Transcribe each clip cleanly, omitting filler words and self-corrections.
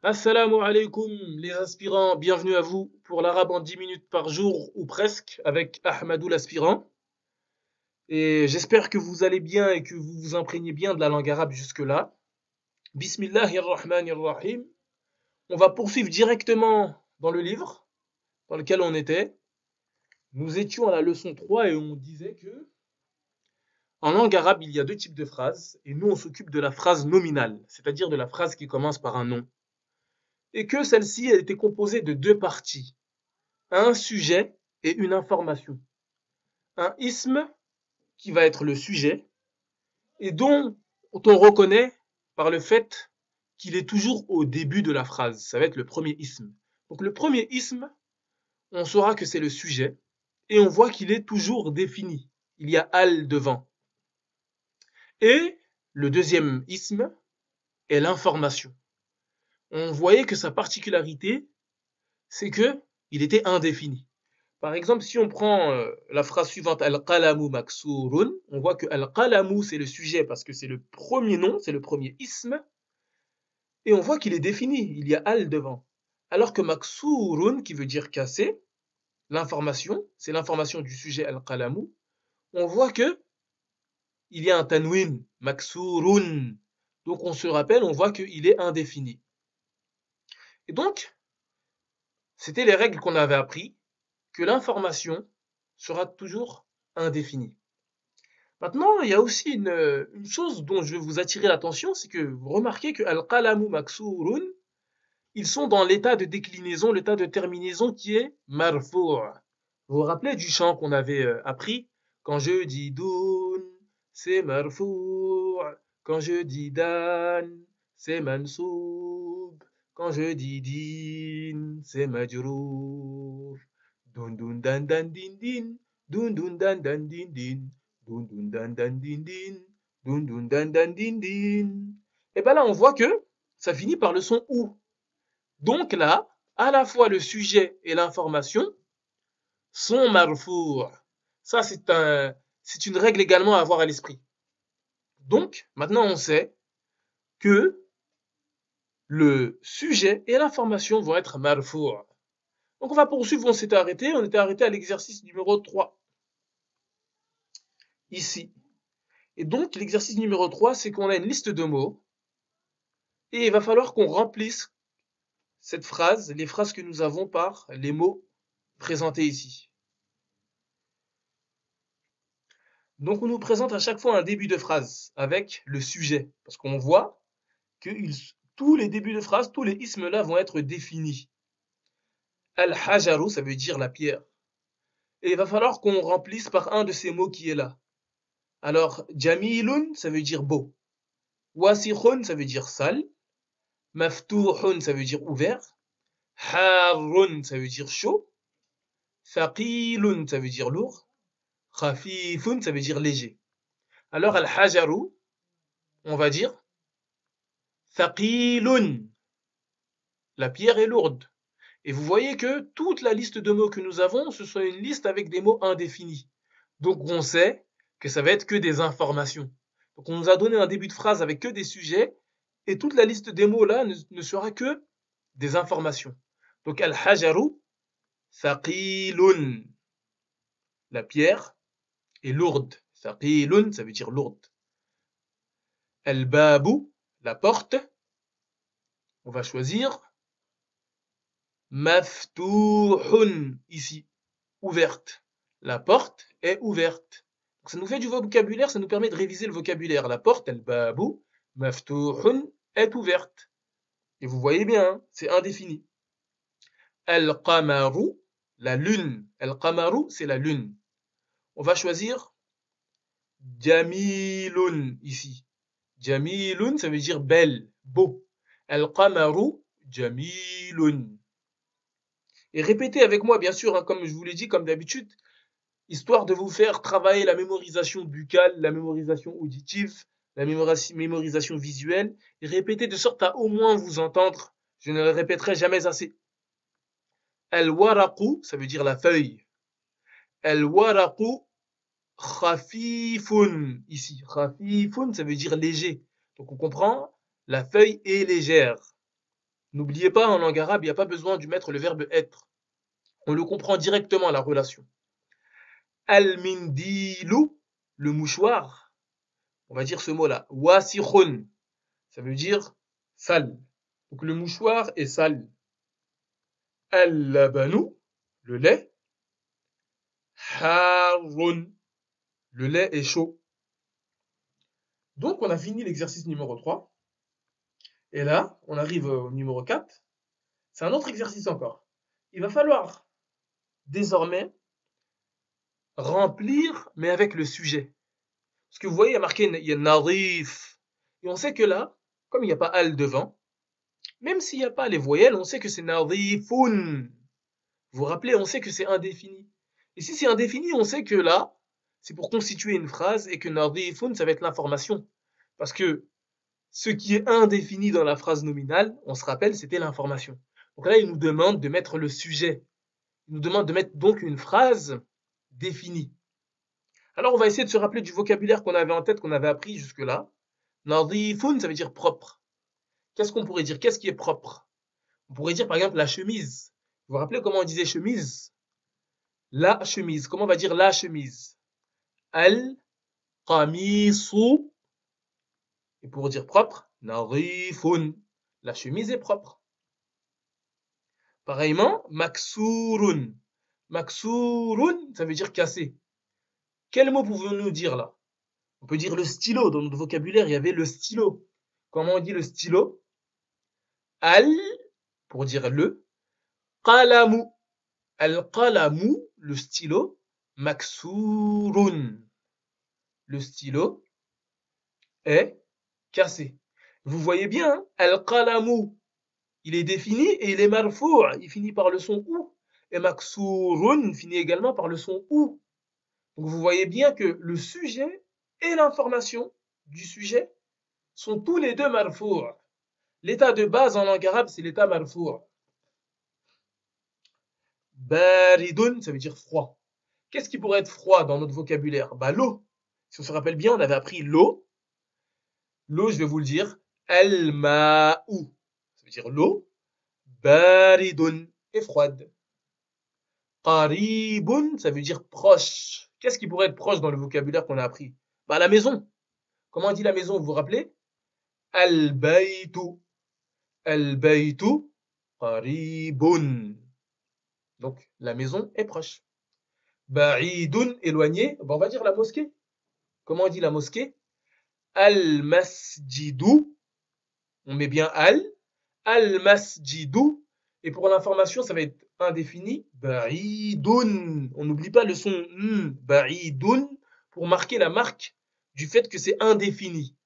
Assalamu alaikum les aspirants, bienvenue à vous pour l'arabe en 10 minutes par jour ou presque avec Ahmadou l'aspirant. Et j'espère que vous allez bien et que vous vous imprégnez bien de la langue arabe jusque-là. Bismillahirrahmanirrahim. On va poursuivre directement dans le livre dans lequel on était. Nous étions à la leçon 3 et on disait que en langue arabe, il y a deux types de phrases et nous on s'occupe de la phrase nominale, c'est-à-dire de la phrase qui commence par un nom. Et que celle-ci elle était composée de deux parties. Un sujet et une information. Un isme qui va être le sujet et dont on reconnaît par le fait qu'il est toujours au début de la phrase. Ça va être le premier isme. Donc le premier isme, on saura que c'est le sujet et on voit qu'il est toujours défini. Il y a al devant. Et le deuxième isme est l'information. On voyait que sa particularité, c'est que il était indéfini. Par exemple, si on prend la phrase suivante, Al-qalamu maksurun, on voit que Al-qalamu c'est le sujet parce que c'est le premier nom, c'est le premier isme, et on voit qu'il est défini, il y a Al devant. Alors que maksurun, qui veut dire cassé, l'information, c'est l'information du sujet Al-qalamu, on voit que il y a un tanwin, maksurun. Donc on se rappelle, on voit qu'il est indéfini. Et donc, c'était les règles qu'on avait appris, que l'information sera toujours indéfinie. Maintenant, il y a aussi une chose dont je vais vous attirer l'attention, c'est que vous remarquez que al-qalamu maksurun, ils sont dans l'état de déclinaison, l'état de terminaison qui est marfou'. Vous vous rappelez du chant qu'on avait appris? Quand je dis doun, c'est marfou'. Quand je dis dan, c'est mansoub. Quand je dis din, c'est majrour. Dun dun dan dan din din, dun dun dan dan din din. Dun dun dan dan din din, dun dun dan dan din din. Et bien là, on voit que ça finit par le son ou. Donc là, à la fois le sujet et l'information sont marfou'. Ça, c'est une règle également à avoir à l'esprit. Donc, maintenant, on sait que le sujet et l'information vont être marfou'. Donc, on va poursuivre, on s'était arrêté. On était arrêté à l'exercice numéro 3. Ici. Et donc, l'exercice numéro 3, c'est qu'on a une liste de mots. Et il va falloir qu'on remplisse cette phrase, les phrases que nous avons par les mots présentés ici. Donc, on nous présente à chaque fois un début de phrase avec le sujet. Parce qu'on voit que tous les débuts de phrase, tous les ismes là vont être définis. Al-hajaru, ça veut dire la pierre. Et il va falloir qu'on remplisse par un de ces mots qui est là. Alors, jamilun, ça veut dire beau. Wasikhun, ça veut dire sale. Maftuhun, ça veut dire ouvert. Harrun, ça veut dire chaud. Thaqilun, ça veut dire lourd. Khafifun, ça veut dire léger. Alors, al-hajaru, on va dire thaqilun. La pierre est lourde. Et vous voyez que toute la liste de mots que nous avons, ce sont une liste avec des mots indéfinis. Donc on sait que ça va être que des informations. Donc on nous a donné un début de phrase avec que des sujets, et toute la liste des mots là ne sera que des informations. Donc al-hajaru, thaqilun. La pierre est lourde. Thaqilun, ça veut dire lourde. Al-babu, la porte. On va choisir maftuhun, ici, ouverte. La porte est ouverte. Donc ça nous fait du vocabulaire, ça nous permet de réviser le vocabulaire. La porte, al-babu, maftuhun, est ouverte. Et vous voyez bien, hein, c'est indéfini. Al-qamaru, la lune. Al-qamaru, c'est la lune. On va choisir jamilun, ici. Jamilun, ça veut dire belle, beau. Al-qamaru, jamilun. Et répétez avec moi, bien sûr, hein, comme je vous l'ai dit, comme d'habitude, histoire de vous faire travailler la mémorisation buccale, la mémorisation auditive, la mémorisation visuelle, et répétez de sorte à au moins vous entendre. Je ne le répéterai jamais assez. Al-waraqu, ça veut dire la feuille. Al-waraqu khafifun, ici. Khafifun, ça veut dire léger. Donc on comprend, la feuille est légère. N'oubliez pas, en langue arabe, il n'y a pas besoin de mettre le verbe être. On le comprend directement, la relation. Al-mindilu, le mouchoir, on va dire ce mot-là. Wasikhun, ça veut dire sale. Donc le mouchoir est sale. Al-labanu, le lait. Harun, le lait est chaud. Donc on a fini l'exercice numéro 3. Et là, on arrive au numéro 4. C'est un autre exercice encore. Il va falloir désormais remplir, mais avec le sujet. Parce que vous voyez, il y a marqué, il y a narif. Et on sait que là, comme il n'y a pas al devant, même s'il n'y a pas les voyelles, on sait que c'est narifun. Vous vous rappelez, on sait que c'est indéfini. Et si c'est indéfini, on sait que là, c'est pour constituer une phrase et que narifun, ça va être l'information. Parce que ce qui est indéfini dans la phrase nominale, on se rappelle, c'était l'information. Donc là, il nous demande de mettre le sujet. Il nous demande de mettre donc une phrase définie. Alors, on va essayer de se rappeler du vocabulaire qu'on avait en tête, qu'on avait appris jusque-là. Nadifun, ça veut dire propre. Qu'est-ce qu'on pourrait dire? Qu'est-ce qui est propre? On pourrait dire, par exemple, la chemise. Vous vous rappelez comment on disait chemise? La chemise. Comment on va dire la chemise? Al-qamisu. Et pour dire propre, nadifun. La chemise est propre. Pareillement, maksurun. Maksurun, ça veut dire cassé. Quel mot pouvons-nous dire là? On peut dire le stylo. Dans notre vocabulaire, il y avait le stylo. Comment on dit le stylo? Al, pour dire le. Qalamu. Al-qalamu, le stylo. Maksurun. Le stylo est cassé. Vous voyez bien, hein? Al-qalamu, il est défini et il est marfou'. Il finit par le son ou. Et maksurun finit également par le son ou. Donc vous voyez bien que le sujet et l'information du sujet sont tous les deux marfou'. L'état de base en langue arabe, c'est l'état marfou'. Baridun, ça veut dire froid. Qu'est-ce qui pourrait être froid dans notre vocabulaire? Bah, l'eau. Si on se rappelle bien, on avait appris l'eau. L'eau, je vais vous le dire. Al-ma'u. Ça veut dire l'eau. Baridun est froide. Qaribun, ça veut dire proche. Qu'est-ce qui pourrait être proche dans le vocabulaire qu'on a appris? Bah, la maison. Comment on dit la maison, vous vous rappelez? Al-baytu. Al-baytu. Qaribun. Donc, la maison est proche. Ba'idun, éloigné. Ben, on va dire la mosquée. Comment on dit la mosquée? Al-masjidu. On met bien al. Al-masjidu. Et pour l'information, ça va être indéfini. Ba'idun. On n'oublie pas le son ba'idun pour marquer la marque du fait que c'est indéfini.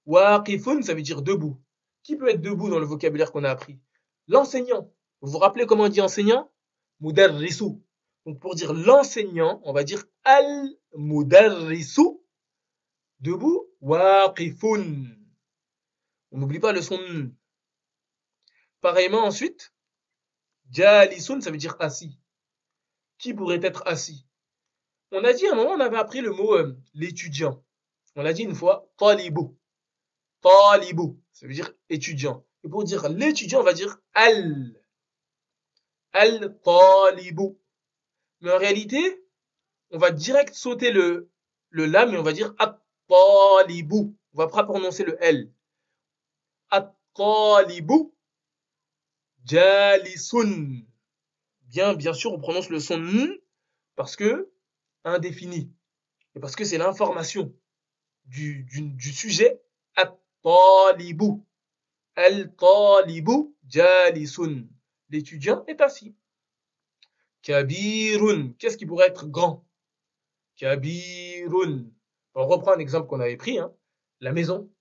Waqifun, ça veut dire debout. Qui peut être debout dans le vocabulaire qu'on a appris? L'enseignant. Vous vous rappelez comment on dit enseignant? Mudarrisu. Donc pour dire l'enseignant, on va dire al-mudarrisu. Debout, waqifun. On n'oublie pas le son n. Pareillement ensuite, jalisun, ça veut dire assis. Qui pourrait être assis? On a dit à un moment, on avait appris le mot l'étudiant. On l'a dit une fois, talibu. Talibu, ça veut dire étudiant. Et pour dire l'étudiant, on va dire al-talibu. Mais en réalité, on va direct sauter le lam et on va dire at-talibu. On va pas prononcer le L. At-talibu jalisun. Bien sûr, on prononce le son n parce que indéfini. Et parce que c'est l'information du sujet. At-talibu. Al-talibu jalisun. L'étudiant est assis. Kabirun. Qu'est-ce qui pourrait être grand? Kabirun. On reprend un exemple qu'on avait pris. Hein. La maison.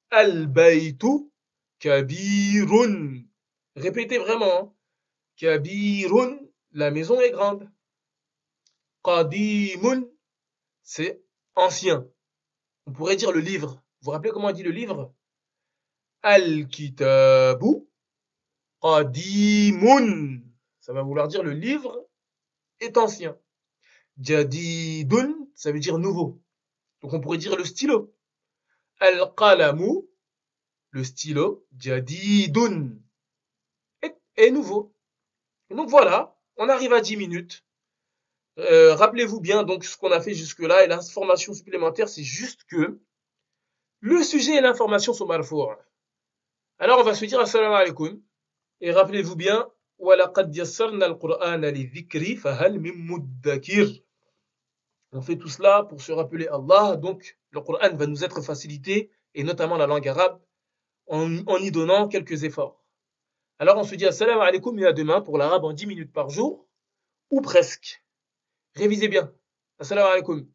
Al-baytu kabirun. Répétez vraiment. Hein. Kabirun. La maison est grande. Qadimun. C'est ancien. On pourrait dire le livre. Vous vous rappelez comment on dit le livre? Al-kitabu qadimun. Ça va vouloir dire le livre est ancien. Jadidun, ça veut dire nouveau. Donc on pourrait dire le stylo. Al-qalamu, le stylo, jadidun, est nouveau. Donc voilà, on arrive à 10 minutes. Rappelez-vous bien donc ce qu'on a fait jusque-là et l'information supplémentaire, c'est juste que le sujet et l'information sont marfou'. Alors on va se dire assalamu alaikum et rappelez-vous bien وَلَقَدْ يَسَّرْنَا الْقُرْآنَ لِلذِّكْرِ فَهَلْ مِن مُدَّكِرٍ. On fait tout cela pour se rappeler Allah, donc le Coran va nous être facilité, et notamment la langue arabe, en y donnant quelques efforts. Alors on se dit assalamu alaikum et à demain pour l'arabe en 10 minutes par jour, ou presque. Révisez bien. Assalamu alaikum.